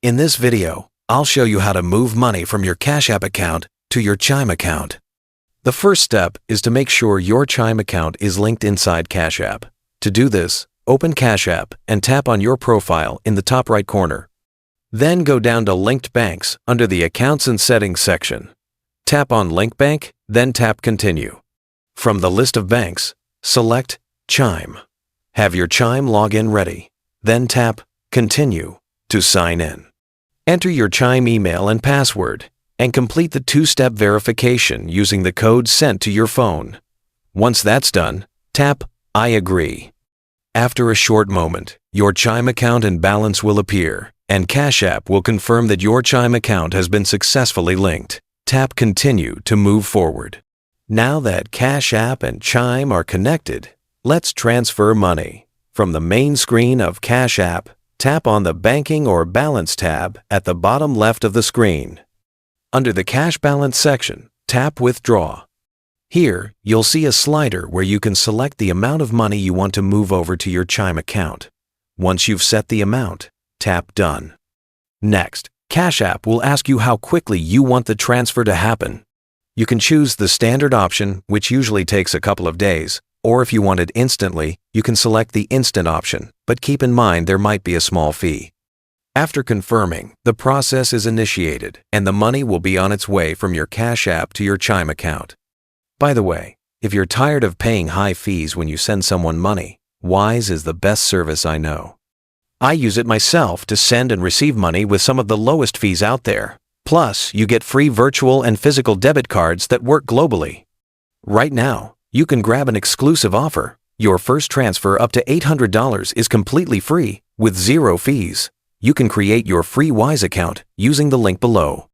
In this video, I'll show you how to move money from your Cash App account to your Chime account. The first step is to make sure your Chime account is linked inside Cash App. To do this, open Cash App and tap on your profile in the top right corner. Then go down to Linked Banks under the Accounts and Settings section. Tap on Link Bank, then tap Continue. From the list of banks, select Chime. Have your Chime login ready. Then tap Continue to sign in. Enter your Chime email and password and complete the two-step verification using the code sent to your phone. Once that's done, tap I agree. After a short moment, your Chime account and balance will appear, and Cash App will confirm that your Chime account has been successfully linked. Tap Continue to move forward. Now that Cash App and Chime are connected, let's transfer money. From the main screen of Cash App, tap on the Banking or Balance tab at the bottom left of the screen. Under the Cash Balance section, tap Withdraw. Here, you'll see a slider where you can select the amount of money you want to move over to your Chime account. Once you've set the amount, tap Done. Next, Cash App will ask you how quickly you want the transfer to happen. You can choose the standard option, which usually takes a couple of days, or if you want it instantly, you can select the instant option, but keep in mind there might be a small fee. After confirming, the process is initiated and the money will be on its way from your Cash App to your Chime account. By the way, if you're tired of paying high fees when you send someone money, Wise is the best service I know. I use it myself to send and receive money with some of the lowest fees out there. Plus, you get free virtual and physical debit cards that work globally. Right now, you can grab an exclusive offer. Your first transfer up to $800 is completely free with 0 fees. You can create your free Wise account using the link below.